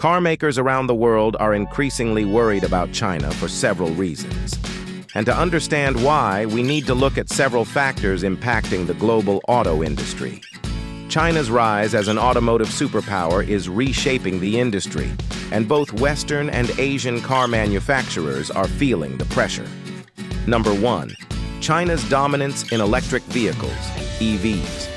Car makers around the world are increasingly worried about China for several reasons. And to understand why, we need to look at several factors impacting the global auto industry. China's rise as an automotive superpower is reshaping the industry, and both Western and Asian car manufacturers are feeling the pressure. Number 1. China's dominance in electric vehicles, EVs.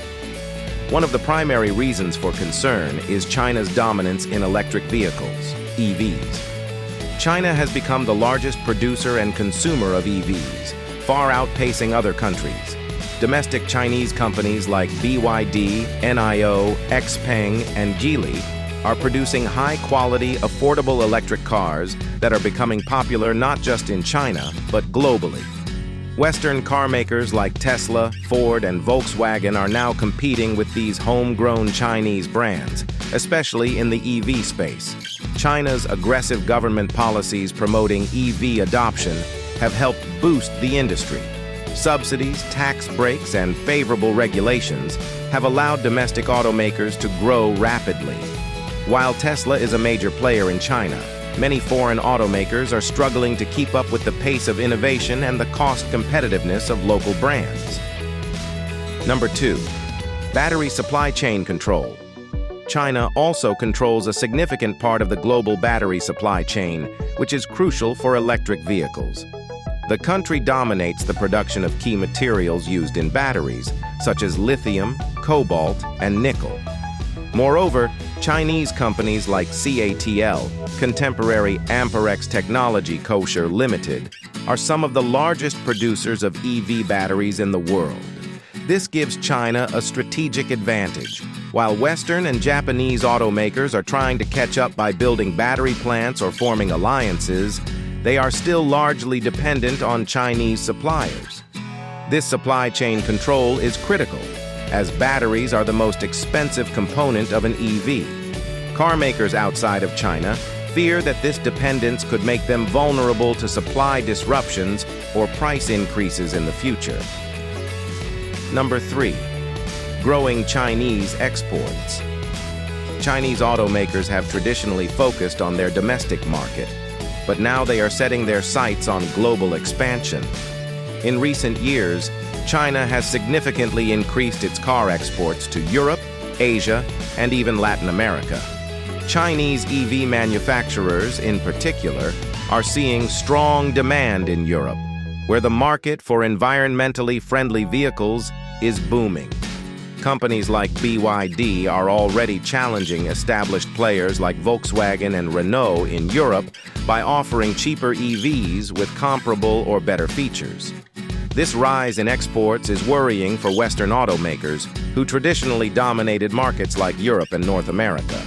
One of the primary reasons for concern is China's dominance in electric vehicles, EVs. China has become the largest producer and consumer of EVs, far outpacing other countries. Domestic Chinese companies like BYD, NIO, XPeng, and Geely are producing high-quality, affordable electric cars that are becoming popular not just in China, but globally. Western car makers like Tesla, Ford, and Volkswagen are now competing with these homegrown Chinese brands, especially in the EV space. China's aggressive government policies promoting EV adoption have helped boost the industry. Subsidies, tax breaks, and favorable regulations have allowed domestic automakers to grow rapidly. While Tesla is a major player in China, many foreign automakers are struggling to keep up with the pace of innovation and the cost competitiveness of local brands. Number 2. Battery supply chain control. China also controls a significant part of the global battery supply chain, which is crucial for electric vehicles. The country dominates the production of key materials used in batteries, such as lithium, cobalt, and nickel. Moreover, Chinese companies like CATL, Contemporary Amperex Technology Kosher Limited, are some of the largest producers of EV batteries in the world. This gives China a strategic advantage. While Western and Japanese automakers are trying to catch up by building battery plants or forming alliances, they are still largely dependent on Chinese suppliers. This supply chain control is critical, as batteries are the most expensive component of an EV. Car makers outside of China fear that this dependence could make them vulnerable to supply disruptions or price increases in the future. Number 3. Growing Chinese exports. Chinese automakers have traditionally focused on their domestic market, but now they are setting their sights on global expansion. In recent years, China has significantly increased its car exports to Europe, Asia, and even Latin America. Chinese EV manufacturers, in particular, are seeing strong demand in Europe, where the market for environmentally friendly vehicles is booming. Companies like BYD are already challenging established players like Volkswagen and Renault in Europe by offering cheaper EVs with comparable or better features. This rise in exports is worrying for Western automakers, who traditionally dominated markets like Europe and North America.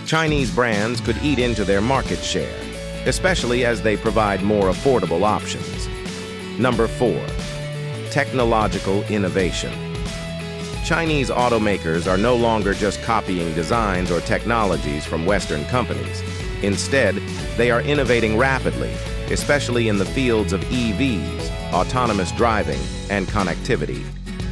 Chinese brands could eat into their market share, especially as they provide more affordable options. Number 4. Technological innovation. Chinese automakers are no longer just copying designs or technologies from Western companies. Instead, they are innovating rapidly, especially in the fields of EVs, autonomous driving, and connectivity.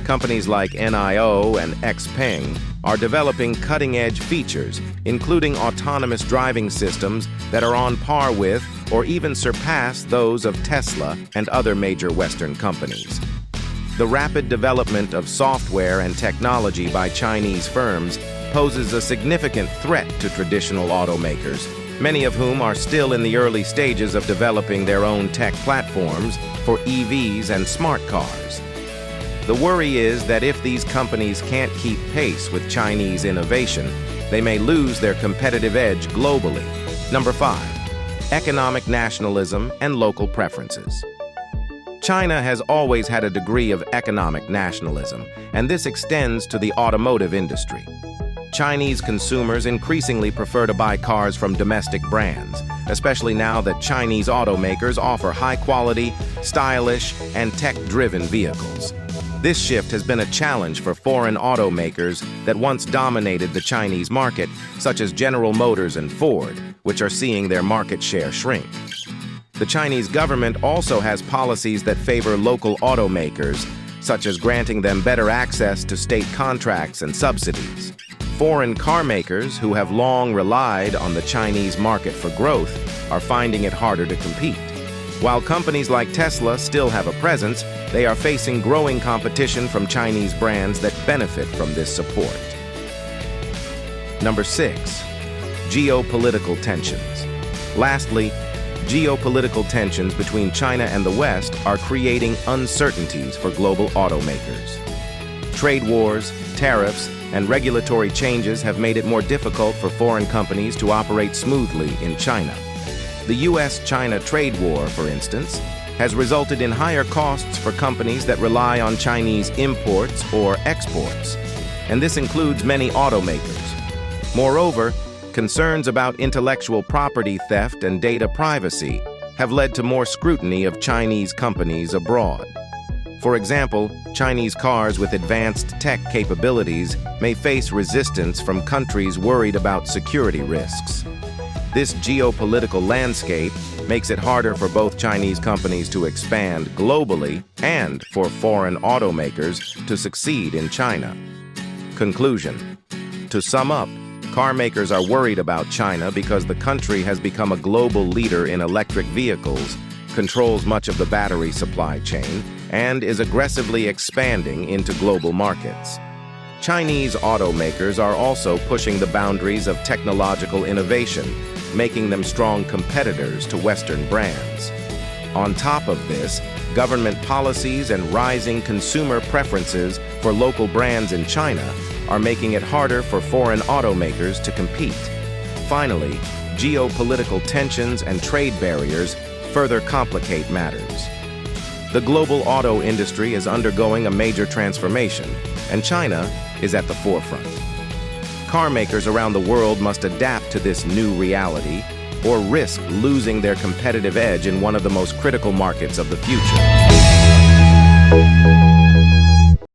Companies like NIO and XPeng are developing cutting-edge features, including autonomous driving systems that are on par with or even surpass those of Tesla and other major Western companies. The rapid development of software and technology by Chinese firms poses a significant threat to traditional automakers, many of whom are still in the early stages of developing their own tech platforms for EVs and smart cars. The worry is that if these companies can't keep pace with Chinese innovation, they may lose their competitive edge globally. Number 5. Economic nationalism and local preferences. China has always had a degree of economic nationalism, and this extends to the automotive industry. Chinese consumers increasingly prefer to buy cars from domestic brands, especially now that Chinese automakers offer high-quality, stylish, and tech-driven vehicles. This shift has been a challenge for foreign automakers that once dominated the Chinese market, such as General Motors and Ford, which are seeing their market share shrink. The Chinese government also has policies that favor local automakers, such as granting them better access to state contracts and subsidies. Foreign car makers who have long relied on the Chinese market for growth are finding it harder to compete. While companies like Tesla still have a presence, they are facing growing competition from Chinese brands that benefit from this support. Number 6. Geopolitical tensions. Lastly, geopolitical tensions between China and the West are creating uncertainties for global automakers. Trade wars, tariffs, and regulatory changes have made it more difficult for foreign companies to operate smoothly in China. The US-China trade war, for instance, has resulted in higher costs for companies that rely on Chinese imports or exports, and this includes many automakers. Moreover, concerns about intellectual property theft and data privacy have led to more scrutiny of Chinese companies abroad. For example, Chinese cars with advanced tech capabilities may face resistance from countries worried about security risks. This geopolitical landscape makes it harder for both Chinese companies to expand globally and for foreign automakers to succeed in China. Conclusion. To sum up, car makers are worried about China because the country has become a global leader in electric vehicles, controls much of the battery supply chain, and is aggressively expanding into global markets. Chinese automakers are also pushing the boundaries of technological innovation, making them strong competitors to Western brands. On top of this, government policies and rising consumer preferences for local brands in China are making it harder for foreign automakers to compete. Finally, geopolitical tensions and trade barriers further complicate matters. The global auto industry is undergoing a major transformation, and China is at the forefront. Car makers around the world must adapt to this new reality or risk losing their competitive edge in one of the most critical markets of the future.